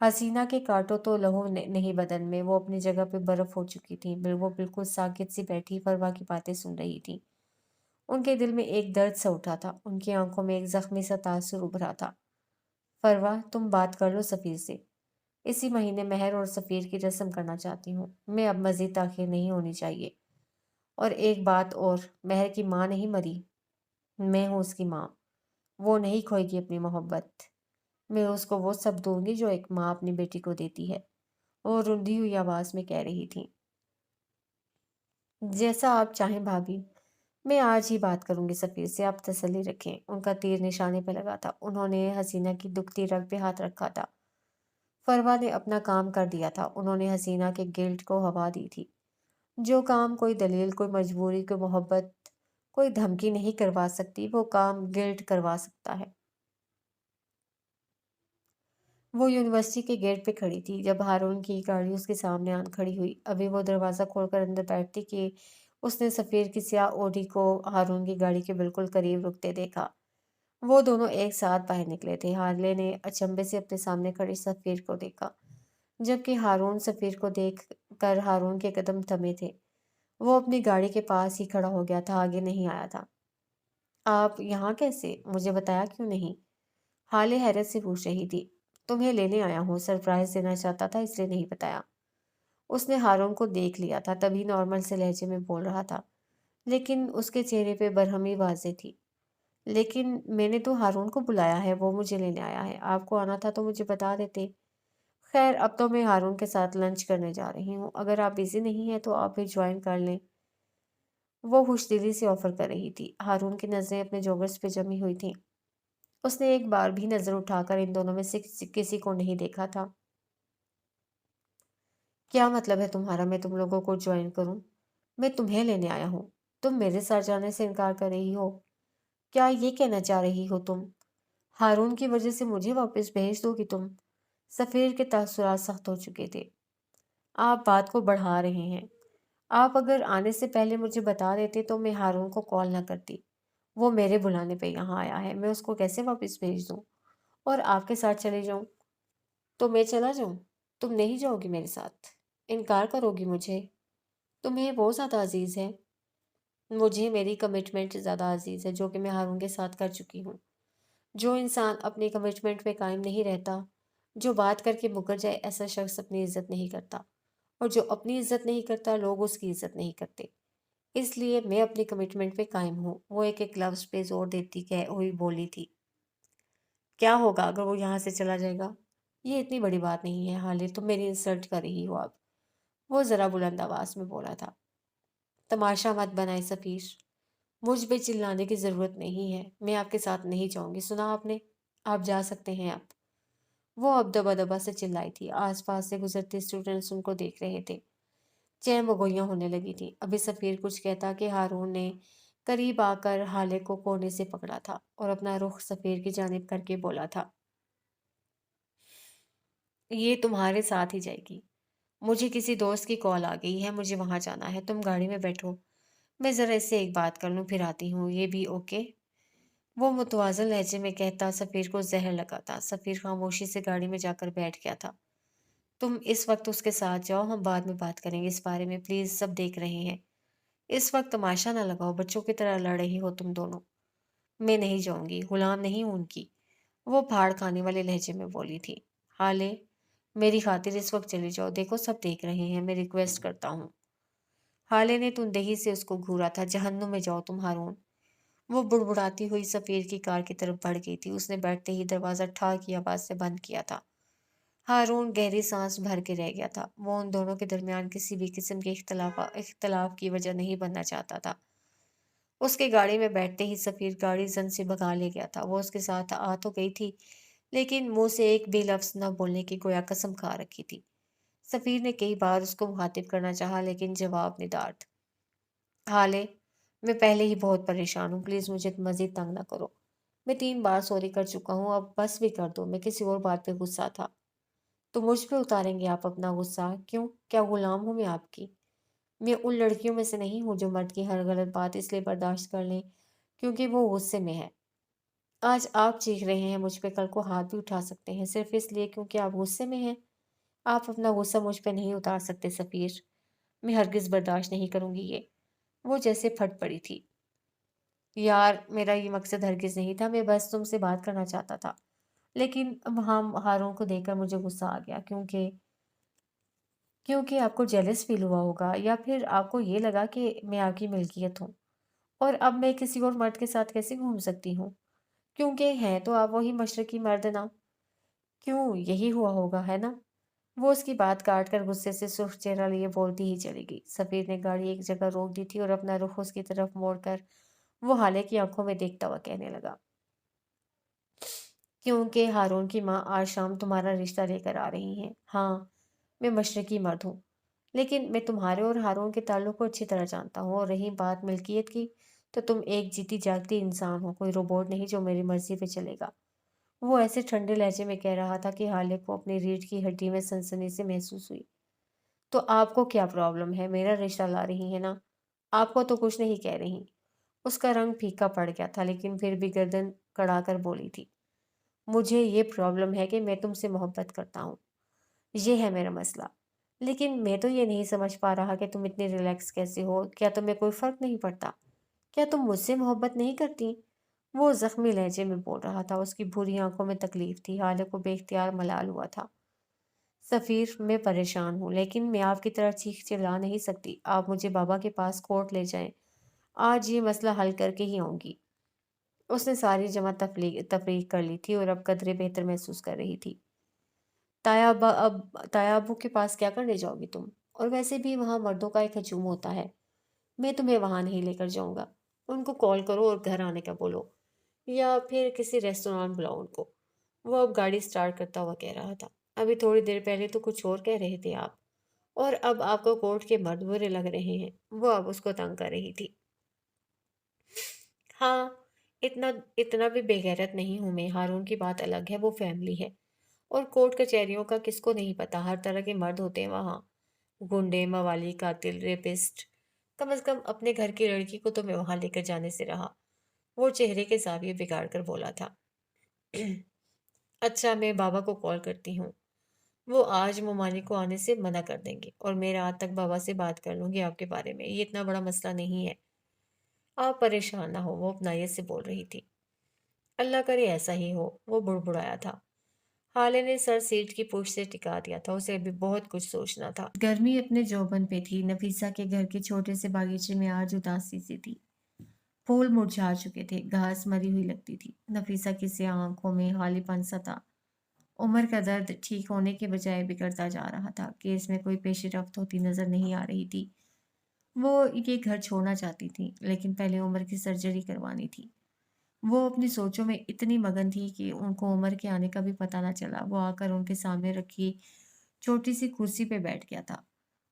Speaker 1: حسینہ کے کانٹوں تو لہو نہیں بدن میں، وہ اپنی جگہ پہ برف ہو چکی تھی، وہ بالکل ساکت سی بیٹھی فروا کی باتیں سن رہی تھی۔ ان کے دل میں ایک درد سا اٹھا تھا، ان کی آنکھوں میں ایک زخمی سا تاثر ابھرا تھا۔ فروا، تم بات کر لو سفیر سے۔ اسی مہینے مہر اور سفیر کی رسم کرنا چاہتی ہوں، میں اب مزید تاخیر نہیں ہونی چاہیے۔ اور ایک بات اور، مہر کی ماں نہیں مری، میں ہوں اس کی ماں، وہ نہیں کھوئے گی اپنی محبت، میں اس کو وہ سب دوں گی جو ایک ماں اپنی بیٹی کو دیتی ہے، وہ رندھی ہوئی آواز میں کہہ رہی تھی۔ جیسا آپ چاہیں بھابھی، میں آج ہی بات کروں گی سفیر سے، آپ تسلی رکھیں۔ ان کا تیر نشانے پہ لگا تھا، انہوں نے حسینہ کی دکھتی رگ پہ ہاتھ رکھا تھا۔ فروا نے اپنا کام کر دیا تھا، انہوں نے حسینہ کے گلٹ کو ہوا دی تھی۔ جو کام کوئی دلیل، کوئی مجبوری، کوئی محبت، کوئی دھمکی نہیں کروا سکتی، وہ کام گلٹ کروا سکتا ہے۔ وہ یونیورسٹی کے گیٹ پہ کھڑی تھی جب ہارون کی گاڑی اس کے سامنے آن کھڑی ہوئی۔ ابھی وہ دروازہ کھول کر اندر بیٹھتی کہ اس نے سفیر کی سیاہ اوڈی کو ہارون کی گاڑی کے بالکل قریب رکتے دیکھا۔ وہ دونوں ایک ساتھ باہر نکلے تھے۔ ہارلے نے اچنبے سے اپنے سامنے کھڑے سفیر کو دیکھا، جبکہ ہارون سفیر کو دیکھ کر ہارون کے قدم تھمے تھے۔ وہ اپنی گاڑی کے پاس ہی کھڑا ہو گیا تھا، آگے نہیں آیا تھا۔ آپ یہاں کیسے؟ مجھے بتایا کیوں نہیں؟ ہالے حیرت سے پوچھ رہی تھی۔ تمہیں لینے آیا ہوں، سرپرائز دینا چاہتا تھا اس لیے نہیں بتایا۔ اس نے ہارون کو دیکھ لیا تھا، تبھی نارمل سے لہجے میں بول رہا تھا، لیکن اس کے چہرے پہ برہمی واضح تھی۔ لیکن میں نے تو ہارون کو بلایا ہے، وہ مجھے لینے آیا ہے، آپ کو آنا تھا تو مجھے بتا دیتے۔ خیر، اب تو میں ہارون کے ساتھ لنچ کرنے جا رہی ہوں، اگر آپ بزی نہیں ہیں تو آپ بھی جوائن کر لیں، وہ خوش دلی سے آفر کر رہی تھی۔ ہارون کی نظریں اپنے جوگرز پہ جمی ہوئی تھیں، اس نے ایک بار بھی نظر اٹھا کر ان دونوں میں سے کسی کو نہیں دیکھا تھا۔ کیا مطلب ہے تمہارا میں تم لوگوں کو جوائن کروں؟ میں تمہیں لینے آیا ہوں، تم میرے ساتھ جانے سے انکار کر رہی ہو؟ کیا یہ کہنا چاہ رہی ہو تم ہارون کی وجہ سے مجھے واپس بھیج دو گی تم؟ سفیر کے تاثرات سخت ہو چکے تھے۔ آپ بات کو بڑھا رہے ہیں، آپ اگر آنے سے پہلے مجھے بتا دیتے تو میں ہارون کو کال نہ کرتی، وہ میرے بلانے پہ یہاں آیا ہے، میں اس کو کیسے واپس بھیج دوں اور آپ کے ساتھ چلے جاؤں؟ تو میں چلا جاؤں؟ تم نہیں جاؤ گی میرے ساتھ؟ انکار کرو گی مجھے؟ تمہیں وہ زیادہ عزیز ہے؟ مجھے میری کمٹمنٹ زیادہ عزیز ہے جو کہ میں ہارون کے ساتھ کر چکی ہوں۔ جو انسان اپنی کمٹمنٹ پہ قائم نہیں رہتا، جو بات کر کے مکر جائے، ایسا شخص اپنی عزت نہیں کرتا، اور جو اپنی عزت نہیں کرتا لوگ اس کی عزت نہیں کرتے۔ اس لیے میں اپنی کمٹمنٹ پہ قائم ہوں، وہ ایک ایک لفظ پہ زور دیتی کہ ہوئی بولی تھی۔ کیا ہوگا اگر وہ یہاں سے چلا جائے گا؟ یہ اتنی بڑی بات نہیں ہے حالے، تم میری انسلٹ کر رہی ہو اب، وہ ذرا بلند آواز میں بولا تھا۔ تماشا مت بنائے سفیر، مجھ پہ چلانے کی ضرورت نہیں ہے، میں آپ کے ساتھ نہیں جاؤں گی، سنا آپ نے؟ آپ جا سکتے ہیں اب۔ وہ اب دبا دبا سے چلائی تھی، آس پاس سے گزرتے اسٹوڈنٹس ان کو دیکھ رہے تھے، چین بگوئیاں ہونے لگی تھی۔ ابھی سفیر کچھ کہتا کہ ہارون نے قریب آ کر حالے کو کونے سے پکڑا تھا اور اپنا رخ سفیر کی جانب کر کے بولا تھا، یہ تمہارے ساتھ ہی جائے گی، مجھے کسی دوست کی کال آ گئی ہے، مجھے وہاں جانا ہے، تم گاڑی میں بیٹھو، میں ذرا اس سے ایک بات کر لوں پھر آتی ہوں، یہ بھی اوکے؟ وہ متوازن لہجے میں کہتا سفیر کو زہر لگا تھا۔ سفیر خاموشی سے گاڑی میں جا کر بیٹھ گیا تھا۔ تم اس وقت اس کے ساتھ جاؤ، ہم بعد میں بات کریں گے اس بارے میں، پلیز، سب دیکھ رہے ہیں، اس وقت تماشا نہ لگاؤ، بچوں کی طرح لڑ رہی ہو تم دونوں۔ میں نہیں جاؤں گی، غلام نہیں ہوں ان کی، وہ پھاڑ کھانے والے لہجے میں بولی تھی۔ حالے، میری خاطر اس وقت چلی جاؤ، دیکھو سب دیکھ رہے ہیں، میں ریکویسٹ کرتا ہوں۔ حالے نے تندہی سے اس کو گھورا تھا۔ جہنم میں جاؤ تم ہارون۔ وہ بڑبڑاتی ہوئی سفیر کی کار کی طرف بڑھ گئی تھی، اس نے بیٹھتے ہی دروازہ ٹھا کی آواز سے بند کیا تھا۔ ہارون گہری سانس بھر کے رہ گیا تھا، وہ ان دونوں کے درمیان کسی بھی قسم کے اختلاف کی وجہ نہیں بننا چاہتا تھا۔ اس کے گاڑی میں بیٹھتے ہی سفیر گاڑی زن سے بھگا لے گیا تھا۔ وہ اس کے ساتھ آ تو گئی تھی لیکن منہ سے ایک بھی لفظ نہ بولنے کی گویا قسم کھا رکھی تھی۔ سفیر نے کئی بار اس کو مخاطب کرنا چاہا لیکن جواب ندارد۔ حالے، میں پہلے ہی بہت پریشان ہوں، پلیز مجھے مزید تنگ نہ کرو، میں 3 بار سوری کر چکا ہوں، اب بس بھی کر دو، میں کسی اور بات پہ غصہ تھا۔ تو مجھ پہ اتاریں گے آپ اپنا غصہ؟ کیوں؟ کیا غلام ہوں میں آپ کی؟ میں ان لڑکیوں میں سے نہیں ہوں جو مرد کی ہر غلط بات اس لیے برداشت کر لیں کیونکہ وہ غصے میں ہے۔ آج آپ چیخ رہے ہیں مجھ پہ، کل کو ہاتھ بھی اٹھا سکتے ہیں، صرف اس لیے کیونکہ آپ غصے میں ہیں۔ آپ اپنا غصہ مجھ پہ نہیں اتار سکتے سفیر، میں ہرگز برداشت نہیں کروں گی یہ۔ وہ جیسے پھٹ پڑی تھی۔ یار، میرا یہ مقصد ہرگز نہیں تھا، میں بس تم سے بات کرنا چاہتا تھا۔ لیکن وہاں ہارون کو دیکھ کر مجھے غصہ آ گیا، کیونکہ آپ کو جیلس فیل ہوا ہوگا، یا پھر آپ کو یہ لگا کہ میں آپ کی ملکیت ہوں اور اب میں کسی اور مرد کے ساتھ کیسے گھوم سکتی ہوں؟ کیونکہ ہیں تو آپ وہی مشرقی مرد نا۔ کیوں، یہی ہوا ہوگا ہے نا؟ وہ اس کی بات کاٹ کر غصے سے سرخ چہرہ لیے بولتی ہی چلی گئی۔ سفیر نے گاڑی ایک جگہ روک دی تھی اور اپنا رخ اس کی طرف موڑ کر وہ حالے کی آنکھوں میں دیکھتا ہوا کہنے لگا، کیونکہ ہارون کی ماں آج شام تمہارا رشتہ لے کر آ رہی ہیں۔ ہاں، میں مشرقی مرد ہوں، لیکن میں تمہارے اور ہارون کے تعلق کو اچھی طرح جانتا ہوں، اور رہی بات ملکیت کی، تو تم ایک جیتی جاگتی انسان ہو، کوئی روبوٹ نہیں جو میری مرضی پہ چلے گا۔ وہ ایسے ٹھنڈے لہجے میں کہہ رہا تھا کہ حالے کو اپنی ریڑھ کی ہڈی میں سنسنی سے محسوس ہوئی۔ تو آپ کو کیا پرابلم ہے؟ میرا رشتہ لا رہی ہے نا؟ آپ کو تو کچھ نہیں کہہ رہی۔ اس کا رنگ پھیکا پڑ گیا تھا، لیکن پھر بھی گردن کڑا کر بولی تھی، مجھے یہ پرابلم ہے کہ میں تم سے محبت کرتا ہوں، یہ ہے میرا مسئلہ۔ لیکن میں تو یہ نہیں سمجھ پا رہا کہ تم اتنی ریلیکس کیسے ہو، کیا تمہیں کوئی فرق نہیں پڑتا؟ کیا تم مجھ سے محبت نہیں کرتی؟ وہ زخمی لہجے میں بول رہا تھا، اس کی بھوری آنکھوں میں تکلیف تھی، حالے کو بے اختیار ملال ہوا تھا۔ سفیر، میں پریشان ہوں، لیکن میں آپ کی طرح چیخ چلا نہیں سکتی۔ آپ مجھے بابا کے پاس کورٹ لے جائیں، آج یہ مسئلہ حل کر کے ہی آؤں گی۔ اس نے ساری جمع تفریح کر لی تھی اور اب قدرے بہتر محسوس کر رہی تھی۔ تایا ابو کے پاس کیا کرنے جاؤ گی تم؟ اور ویسے بھی وہاں مردوں کا ایک ہجوم ہوتا ہے، میں تمہیں وہاں نہیں لے کر جاؤں گا۔ ان کو کال کرو اور گھر آنے کا بولو، یا پھر کسی ریستوران بلاؤ ان کو۔ وہ اب گاڑی سٹارٹ کرتا ہوا کہہ رہا تھا، ابھی تھوڑی دیر پہلے تو کچھ اور کہہ رہے تھے آپ، اور اب آپ کو کورٹ کے مرد برے لگ رہے ہیں۔ وہ اب اس کو تنگ کر رہی تھی۔ ہاں، اتنا اتنا بھی بے غیرت نہیں ہوں میں، ہارون کی بات الگ ہے، وہ فیملی ہے، اور کورٹ کچہریوں کا کس کو نہیں پتا، ہر طرح کے مرد ہوتے ہیں وہاں، گنڈے، موالی، قاتل، ریپسٹ۔ کم از کم اپنے گھر کی لڑکی کو تو میں وہاں لے کر جانے سے رہا۔ وہ چہرے کے زاویے بگاڑ کر بولا تھا۔ اچھا، میں بابا کو کال کرتی ہوں، وہ آج ممانی کو آنے سے منع کر دیں گے، اور میں رات تک بابا سے بات کر لوں گی آپ کے بارے میں، یہ اتنا بڑا مسئلہ نہیں ہے، آپ پریشان نہ ہو، وہ اپنائیت سے بول رہی تھی۔ اللہ کرے ایسا ہی ہو، وہ بڑبڑایا تھا۔ حالے نے سر سیٹ کی پوچھ سے ٹکا دیا تھا، اسے ابھی بہت کچھ سوچنا تھا۔ گرمی اپنے جوبن پہ تھی، نفیسہ کے گھر کے چھوٹے سے باغیچے میں آج اداسی سی تھی، پھول مرجھا چکے تھے، گھاس مری ہوئی لگتی تھی، نفیسہ کی سیاہ آنکھوں میں خالی پن سا تھا۔ عمر کا درد ٹھیک ہونے کے بجائے بگڑتا جا رہا تھا، کیس میں کوئی پیش رفت ہوتی نظر نہیں آ رہی تھی۔ وہ یہ گھر چھوڑنا چاہتی تھی، لیکن پہلے عمر کی سرجری کروانی تھی۔ وہ اپنی سوچوں میں اتنی مگن تھی کہ ان کو عمر کے آنے کا بھی پتہ نہ چلا۔ وہ آ کر ان کے سامنے رکھی چھوٹی سی کرسی پہ بیٹھ گیا تھا۔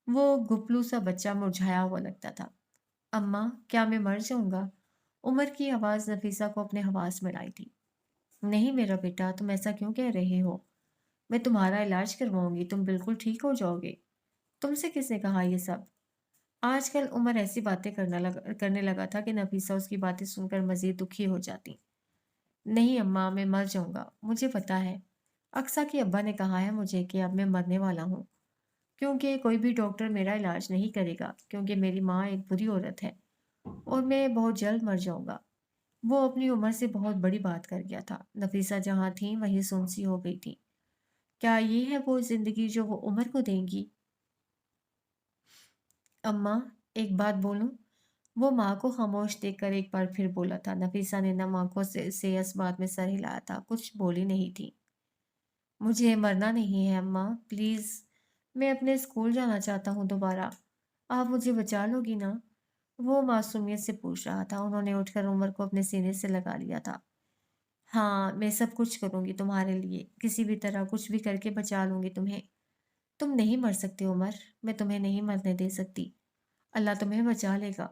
Speaker 1: وہ گپلو سا بچہ مرجھایا ہوا لگتا تھا۔ اماں، کیا میں مر جاؤں گا؟ عمر کی آواز نفیسہ کو اپنے حواس میں لائی تھی۔ نہیں میرا بیٹا، تم ایسا کیوں کہہ رہے ہو؟ میں تمہارا علاج کرواؤں گی، تم بالکل ٹھیک ہو جاؤ گے۔ تم سے کس نے کہا یہ سب؟ آج کل عمر ایسی باتیں کرنے لگا تھا کہ نفیسہ اس کی باتیں سن کر مزید دکھی ہو جاتی۔ نہیں اماں، میں مر جاؤں گا، مجھے پتا ہے۔ اقصیٰ کے ابا نے کہا ہے مجھے کہ اب میں مرنے والا ہوں، کیونکہ کوئی بھی ڈاکٹر میرا علاج نہیں کرے گا، کیونکہ میری ماں ایک بری عورت ہے، اور میں بہت جلد مر جاؤں گا۔ وہ اپنی عمر سے بہت بڑی بات کر گیا تھا۔ نفیسہ جہاں تھیں وہیں سنسی ہو گئی تھی۔ کیا یہ ہے وہ زندگی جو وہ عمر کو دیں گی؟ اماں، ایک بات بولوں؟ وہ ماں کو خاموش دیکھ کر ایک بار پھر بولا تھا۔ نفیسہ نے نم آنکھوں سے اس بات میں سر ہلایا تھا، کچھ بولی نہیں تھی۔ مجھے مرنا نہیں ہے اماں، پلیز، میں اپنے اسکول جانا چاہتا ہوں دوبارہ، آپ مجھے بچا لو گی نا؟ وہ معصومیت سے پوچھ رہا تھا۔ انہوں نے اٹھ کر عمر کو اپنے سینے سے لگا لیا تھا۔ ہاں، میں سب کچھ کروں گی تمہارے لیے، کسی بھی طرح کچھ بھی کر کے بچا لوں گی تمہیں۔ تم نہیں مر سکتے عمر، میں تمہیں نہیں مرنے دے سکتی، اللہ تمہیں بچا لے گا،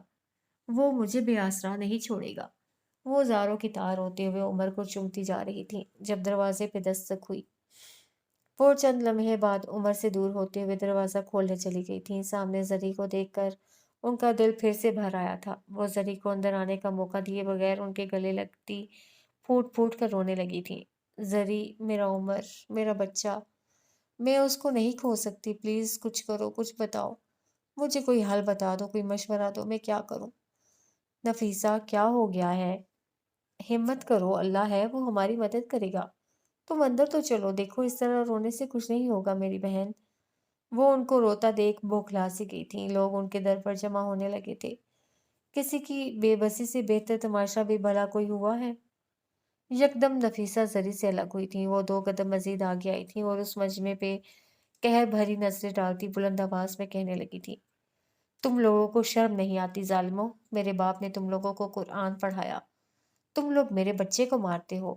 Speaker 1: وہ مجھے بے آسرا نہیں چھوڑے گا۔ وہ زاروں کی تار ہوتے ہوئے عمر کو چومتی جا رہی تھی جب دروازے پہ دستک ہوئی۔ وہ چند لمحے بعد عمر سے دور ہوتے ہوئے دروازہ کھولنے چلی گئی تھی۔ سامنے زری کو دیکھ کر ان کا دل پھر سے بھر آیا تھا۔ وہ زری کو اندر آنے کا موقع دیے بغیر ان کے گلے لگتی پھوٹ پھوٹ کر رونے لگی تھی۔ زری، میرا عمر، میرا بچہ، میں اس کو نہیں کھو سکتی، پلیز کچھ کرو، کچھ بتاؤ، مجھے کوئی حل بتا دو، کوئی مشورہ دو، میں کیا کروں؟ نفیسہ، کیا ہو گیا ہے؟ ہمت کرو، اللہ ہے، وہ ہماری مدد کرے گا۔ تم اندر تو چلو، دیکھو اس طرح رونے سے کچھ نہیں ہوگا میری بہن۔ وہ ان کو روتا دیکھ بوکھلا سی گئی تھی، لوگ ان کے در پر جمع ہونے لگے تھے۔ کسی کی بے بسی سے بہتر تماشا بھی بھلا کوئی ہوا ہے؟ یکدم نفیسہ زری سے الگ ہوئی تھی، وہ 2 قدم مزید آگے آئی تھی اور اس مجمع پہ قہر بھری نظریں ڈالتی بلند آواز میں کہنے لگی تھی، تم لوگوں کو شرم نہیں آتی ظالموں؟ میرے باپ نے تم لوگوں کو قرآن پڑھایا، تم لوگ میرے بچے کو مارتے ہو۔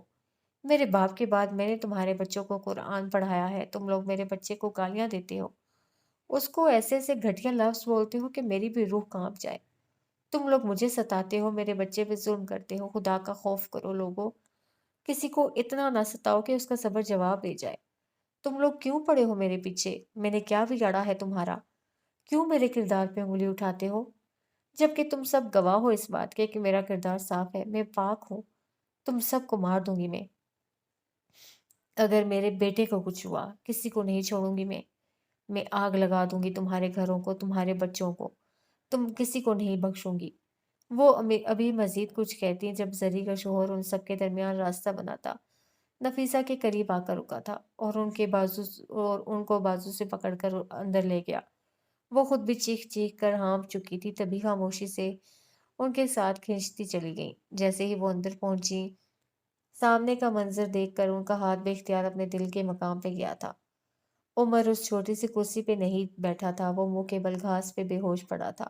Speaker 1: میرے باپ کے بعد میں نے تمہارے بچوں کو قرآن پڑھایا ہے، تم لوگ میرے بچے کو گالیاں دیتے ہو، اس کو ایسے ایسے گھٹیا لفظ بولتے ہو کہ میری بھی روح کانپ جائے۔ تم لوگ مجھے ستاتے ہو، میرے بچے پہ ظلم کرتے ہو، خدا کا خوف کرو لوگو، کسی کو اتنا نہ ستاؤ کہ اس کا صبر جواب دے جائے۔ تم لوگ کیوں پڑے ہو میرے پیچھے؟ میں نے کیا بگاڑا ہے تمہارا؟ کیوں میرے کردار پہ انگلی اٹھاتے ہو؟ جبکہ تم سب گواہ ہو اس بات کے کہ میرا کردار صاف ہے، میں پاک ہوں، تم سب کو مار دوں گی میں۔ اگر میرے بیٹے کو کچھ ہوا، کسی کو نہیں چھوڑوں گی میں آگ لگا دوں گی تمہارے گھروں کو، تمہارے بچوں کو، تم کسی کو نہیں بخشوں گی۔ وہ ابھی مزید کچھ کہتی جب زری کا شوہر ان سب کے درمیان راستہ بنا تھا، نفیسہ کے قریب آ کر رکا تھا اور ان کو بازو سے پکڑ کر اندر لے گیا۔ وہ خود بھی چیخ چیخ کر ہانپ چکی تھی، تبھی خاموشی سے ان کے ساتھ کھینچتی چلی گئی۔ جیسے ہی وہ اندر پہنچی، سامنے کا منظر دیکھ کر ان کا ہاتھ بے اختیار اپنے دل کے مقام پہ گیا تھا۔ عمر اس چھوٹی سی کرسی پہ نہیں بیٹھا تھا، وہ منہ کے بل گھاس پہ بے ہوش پڑا تھا۔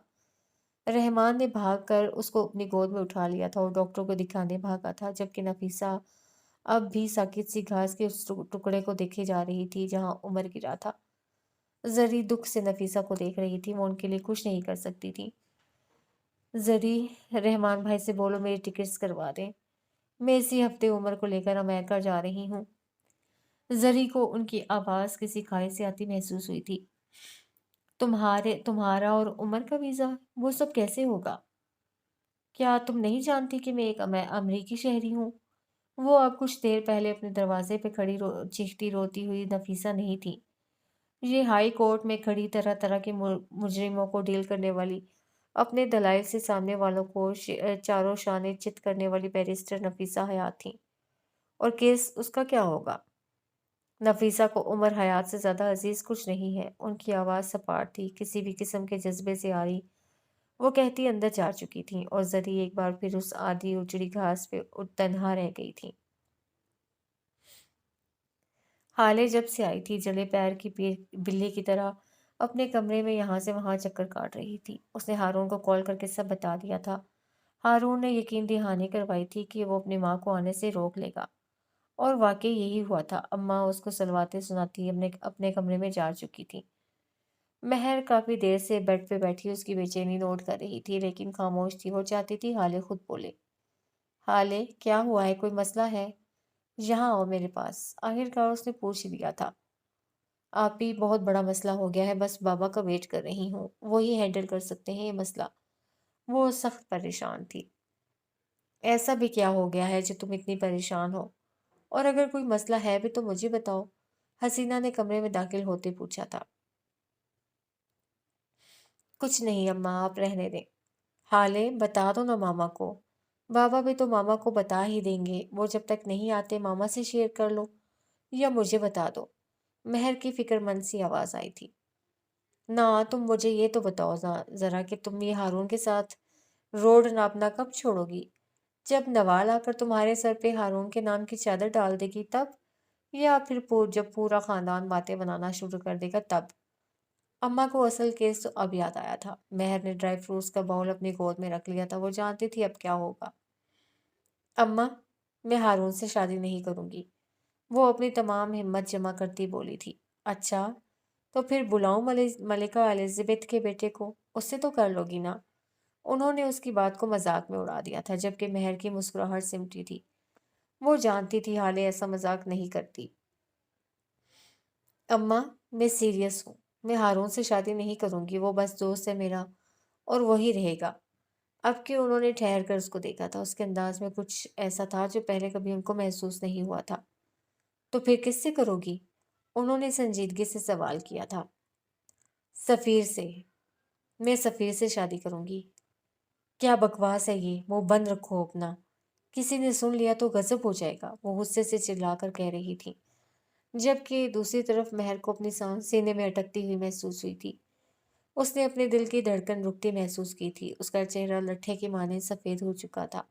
Speaker 1: رحمان نے بھاگ کر اس کو اپنی گود میں اٹھا لیا تھا اور ڈاکٹر کو دکھانے بھاگا تھا، جبکہ نفیسہ اب بھی ساکت سی گھاس کے اس ٹکڑے کو دیکھے جا رہی تھی جہاں عمر گرا تھا۔ زری دکھ سے نفیسہ کو دیکھ رہی تھی، وہ ان کے لیے کچھ نہیں کر سکتی تھی۔ زری، رحمان بھائی سے بولو میری ٹکٹس کروا دیں، میں اسی ہفتے عمر کو لے کر امریکہ جا رہی ہوں۔ زری کو ان کی آواز کسی کھائی سے آتی محسوس ہوئی تھی۔ تمہارا اور عمر کا ویزا، وہ سب کیسے ہوگا؟ کیا تم نہیں جانتی کہ میں ایک امریکی شہری ہوں؟ وہ اب کچھ دیر پہلے اپنے دروازے پہ کھڑی چیختی روتی ہوئی نفیسہ نہیں تھی، یہ ہائی کورٹ میں کھڑی طرح طرح کے مجرموں کو ڈیل کرنے والی، اپنے دلائل سے سامنے والوں کو چاروں شانے چت کرنے والی بیرسٹر نفیسہ حیات تھی۔ اور کیس اس کا کیا ہوگا؟ نفیسہ کو عمر حیات سے زیادہ عزیز کچھ نہیں ہے۔ ان کی آواز سپاٹ تھی، کسی بھی قسم کے جذبے سے آ رہی، وہ کہتی اندر جا چکی تھی، اور زری ایک بار پھر اس آدھی اجڑی گھاس پہ تنہا رہ گئی تھی۔ حالے جب سے آئی تھی، جلے پیر کی بلی کی طرح اپنے کمرے میں یہاں سے وہاں چکر کاٹ رہی تھی۔ اس نے ہارون کو کال کر کے سب بتا دیا تھا۔ ہارون نے یقین دہانی کروائی تھی کہ وہ اپنی ماں کو آنے سے روک لے گا، اور واقعی یہی ہوا تھا۔ اماں اس کو سلواتے سناتی اپنے کمرے میں جا چکی تھی۔ مہر کافی دیر سے بیڈ پہ بیٹھی اس کی بے چینی نوٹ کر رہی تھی، لیکن خاموش تھی۔ وہ چاہتی تھی حالے خود بولے۔ حالے، کیا ہوا ہے؟ کوئی مسئلہ ہے؟ یہاں آؤ میرے پاس۔ آخرکار اس نے پوچھ لیا تھا۔ آپی، بہت بڑا مسئلہ ہو گیا ہے، بس بابا کا ویٹ کر رہی ہوں، وہی ہینڈل کر سکتے ہیں یہ مسئلہ۔ وہ سخت پریشان تھی۔ ایسا بھی کیا ہو گیا ہے جو تم اتنی پریشان ہو؟ اور اگر کوئی مسئلہ ہے بھی تو مجھے بتاؤ، حسینہ نے کمرے میں داخل ہوتے پوچھا تھا۔ کچھ نہیں اماں، آپ رہنے دیں۔ حالے، بتا دو نا ماما کو۔ بابا بھی تو ماما کو بتا ہی دیں گے، وہ جب تک نہیں آتے ماما سے شیئر کر لو، یا مجھے بتا دو۔ مہر کی فکر مند سی آواز آئی تھی۔ نہ، تم مجھے یہ تو بتاؤ ذرا کہ تم یہ ہارون کے ساتھ روڈ ناپنا کب چھوڑو گی؟ جب نوال آ کر تمہارے سر پہ ہارون کے نام کی چادر ڈال دے گی تب، یا پھر جب پورا خاندان باتیں بنانا شروع کر دے گا تب؟ اماں کو اصل کیس تو اب یاد آیا تھا۔ مہر نے ڈرائی فروٹس کا باؤل اپنی گود میں رکھ لیا تھا، وہ جانتی تھی اب کیا ہوگا۔ اماں، میں ہارون سے شادی نہیں کروں گی، وہ اپنی تمام ہمت جمع کرتی بولی تھی۔ اچھا، تو پھر بلاؤں ملکہ الزبتھ کے بیٹے کو، اس سے تو کر لو گی نا؟ انہوں نے اس کی بات کو مذاق میں اڑا دیا تھا، جبکہ مہر کی مسکراہٹ سمٹی تھی۔ وہ جانتی تھی حالے ایسا مذاق نہیں کرتی۔ اماں، میں سیریس ہوں، میں ہارون سے شادی نہیں کروں گی، وہ بس دوست ہے میرا اور وہی رہے گا۔ اب کہ انہوں نے ٹھہر کر اس کو دیکھا تھا، اس کے انداز میں کچھ ایسا تھا جو پہلے کبھی ان کو محسوس نہیں ہوا تھا۔ تو پھر کس سے کرو گی؟ انہوں نے سنجیدگی سے سوال کیا تھا۔ سفیر سے۔ میں سفیر سے شادی کروں گی۔ کیا بکواس ہے یہ، منہ بند رکھو اپنا۔ کسی نے سن لیا تو غضب ہو جائے گا، وہ غصے سے چلا کر کہہ رہی تھی، جبکہ دوسری طرف مہر کو اپنی سانس سینے میں اٹکتی ہوئی محسوس ہوئی تھی۔ اس نے اپنے دل کی دھڑکن رکتی محسوس کی تھی، اس کا چہرہ لٹھے کے مانند سفید ہو چکا تھا۔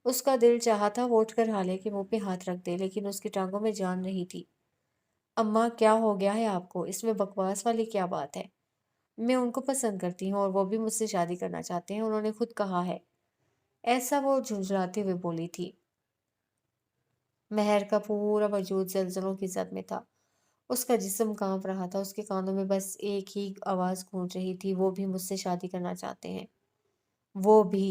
Speaker 1: اس کا دل چاہا تھا وہ اٹھ کر حالے کے منہ پہ ہاتھ رکھ دے، لیکن اس کی ٹانگوں میں جان رہی تھی۔ اماں کیا ہو گیا ہے آپ کو؟ اس میں بکواس والی کیا بات ہے؟ میں ان کو پسند کرتی ہوں اور وہ بھی مجھ سے شادی کرنا چاہتے ہیں، انہوں نے خود کہا ہے۔ ایسا وہ جھنجھلاتے ہوئے بولی تھی۔ مہر کا پورا وجود زلزلوں کی زد میں تھا، اس کا جسم کانپ رہا تھا، اس کے کانوں میں بس ایک ہی آواز گونج رہی تھی، وہ بھی مجھ سے شادی کرنا چاہتے ہیں۔ وہ بھی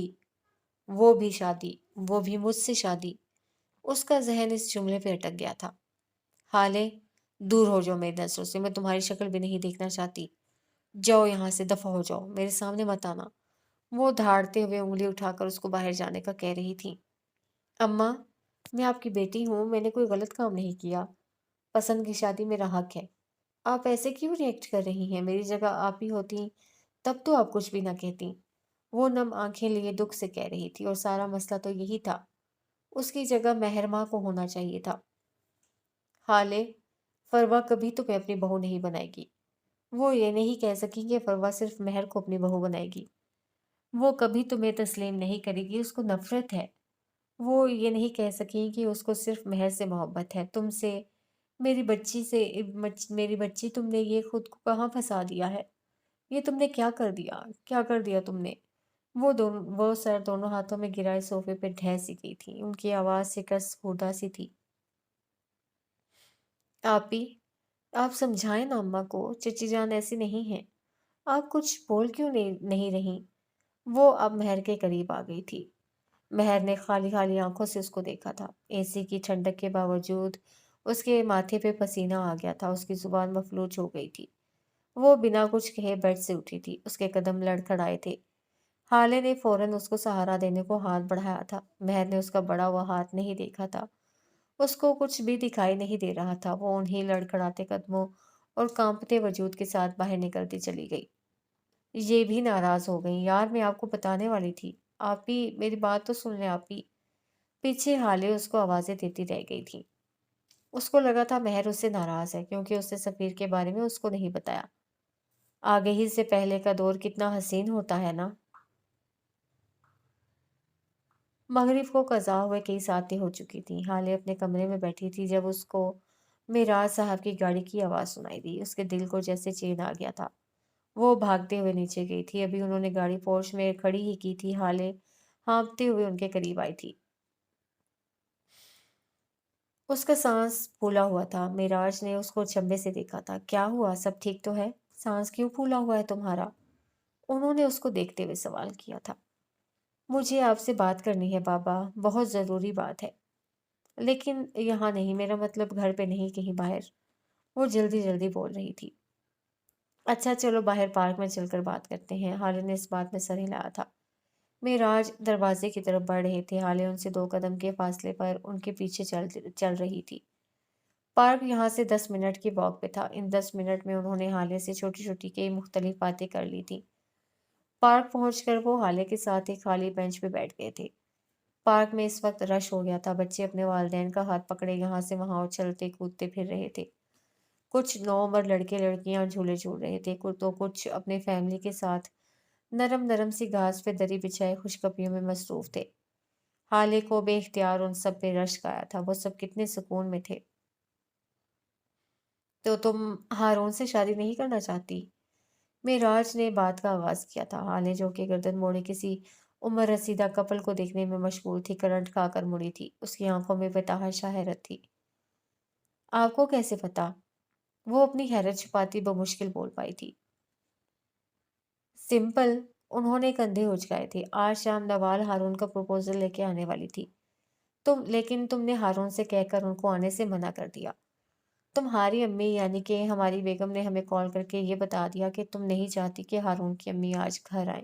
Speaker 1: وہ بھی شادی، وہ بھی مجھ سے شادی۔ اس کا ذہن اس جملے پہ اٹک گیا تھا۔ حالے، دور ہو جاؤ میری نظروں سے، میں تمہاری شکل بھی نہیں دیکھنا چاہتی۔ جاؤ یہاں سے، دفع ہو جاؤ، میرے سامنے مت آنا۔ وہ دھاڑتے ہوئے انگلی اٹھا کر اس کو باہر جانے کا کہہ رہی تھی۔ اماں، میں آپ کی بیٹی ہوں، میں نے کوئی غلط کام نہیں کیا۔ پسند کی شادی میرا حق ہے۔ آپ ایسے کیوں ریئیکٹ کر رہی ہیں؟ میری جگہ آپ ہی ہوتی تب تو آپ کچھ بھی نہ کہتی۔ وہ نم آنکھیں لیے دکھ سے کہہ رہی تھی، اور سارا مسئلہ تو یہی تھا، اس کی جگہ مہر ماں کو ہونا چاہیے تھا۔ حالے، فروا کبھی تمہیں اپنی بہو نہیں بنائے گی۔ وہ یہ نہیں کہہ سکی کہ فروا صرف مہر کو اپنی بہو بنائے گی۔ وہ کبھی تمہیں تسلیم نہیں کرے گی، اس کو نفرت ہے۔ وہ یہ نہیں کہہ سکی کہ اس کو صرف مہر سے محبت ہے، تم سے، میری بچی سے، میری بچی، تم نے یہ خود کو کہاں پھنسا دیا ہے؟ یہ تم نے کیا کر دیا؟ کیا کر دیا تم نے؟ وہ سر دونوں ہاتھوں میں گرائے صوفے پہ ڈھہ سی گئی تھی، ان کی آواز سکس خوردہ سی تھی۔ آپی، آپ سمجھائیں نا اماں کو، چچی جان ایسی نہیں ہیں۔ آپ کچھ بول کیوں نہیں رہی؟ وہ اب مہر کے قریب آ گئی تھی۔ مہر نے خالی خالی آنکھوں سے اس کو دیکھا تھا، اے سی کی ٹھنڈک کے باوجود اس کے ماتھے پہ پسینہ آ گیا تھا، اس کی زبان مفلوج ہو گئی تھی۔ وہ بنا کچھ کہے بیڈ سے اٹھی تھی، اس کے قدم لڑکھڑائے تھے۔ حالے نے فوراً اس کو سہارا دینے کو ہاتھ بڑھایا تھا، مہر نے اس کا بڑا ہوا ہاتھ نہیں دیکھا تھا، اس کو کچھ بھی دکھائی نہیں دے رہا تھا۔ وہ انہیں لڑکھڑاتے قدموں اور کانپتے وجود کے ساتھ باہر نکلتی چلی گئی۔ یہ بھی ناراض ہو گئی۔ یار، میں آپ کو بتانے والی تھی۔ آپ ہی میری بات تو سن لیں آپ ہی۔ پیچھے حالے اس کو آوازیں دیتی رہ گئی تھی۔ اس کو لگا تھا مہر اس سے ناراض ہے کیونکہ اس نے سفیر کے بارے میں اس کو نہیں بتایا۔ آگے ہی سے پہلے کا دور کتنا حسین ہوتا ہے نا۔ مغرب کو قضا ہوئے کئی ساعتیں ہو چکی تھیں۔ حالے اپنے کمرے میں بیٹھی تھی جب اس کو معراج صاحب کی گاڑی کی آواز سنائی دی۔ اس کے دل کو جیسے چین آ گیا تھا، وہ بھاگتے ہوئے نیچے گئی تھی۔ ابھی انہوں نے گاڑی پورچ میں کھڑی ہی کی تھی، حالے ہانپتے ہوئے ان کے قریب آئی تھی۔ اس کا سانس پھولا ہوا تھا۔ معراج نے اس کو چمبے سے دیکھا تھا۔ کیا ہوا، سب ٹھیک تو ہے؟ سانس کیوں پھولا ہوا ہے تمہارا؟ انہوں نے اس کو دیکھتے ہوئے سوال کیا تھا۔ مجھے آپ سے بات کرنی ہے بابا، بہت ضروری بات ہے۔ لیکن یہاں نہیں، میرا مطلب گھر پہ نہیں، کہیں باہر۔ وہ جلدی جلدی بول رہی تھی۔ اچھا چلو باہر پارک میں چل کر بات کرتے ہیں۔ حالے نے اس بات میں سر ہلایا تھا۔ معراج دروازے کی طرف بڑھ رہے تھے، حالے ان سے 2 قدم کے فاصلے پر ان کے پیچھے چل رہی تھی۔ پارک یہاں سے 10 منٹ کی واک پہ تھا۔ ان 10 منٹ میں انہوں نے حالے سے چھوٹی چھوٹی کئی مختلف باتیں کر لی تھی۔ پارک پہنچ کر وہ حالے کے ساتھ ایک خالی بینچ پہ بیٹھ گئے تھے۔ پارک میں اس وقت رش ہو گیا تھا، بچے اپنے والدین کا ہاتھ پکڑے یہاں سے وہاں اچھلتے کودتے پھر رہے تھے۔ کچھ نوعمر لڑکے لڑکیاں جھولے جھول رہے تھے، تو کچھ اپنے فیملی کے ساتھ نرم نرم سی گھاس پہ دری بچھائے خوشگپیوں میں مصروف تھے۔ حالے کو بے اختیار ان سب پہ رشک آیا تھا، وہ سب کتنے سکون میں تھے۔ تو تم ہارون سے شادی نہیں کرنا چاہتی؟ معراج نے بات کا آغاز کیا تھا۔ حالے جو کہ گردن موڑے کسی عمر رسیدہ کپل کو دیکھنے میں مشغول تھی، کرنٹ کھا کر مڑی تھی، اس کی آنکھوں میں بتحاشا حیرت تھی۔ آپ کو کیسے پتا؟ وہ اپنی حیرت چھپاتی بمشکل بول پائی تھی۔ سمپل، انہوں نے کندھے اچکائے تھے۔ آج شام نوال ہارون کا پروپوزل لے کے آنے والی تھی، لیکن تم نے ہارون سے کہہ کر ان کو آنے سے منع کر دیا۔ تمہاری امی یعنی کہ ہماری بیگم نے ہمیں کال کر کے یہ بتا دیا کہ تم نہیں چاہتی کہ ہارون کی امی آج گھر آئیں۔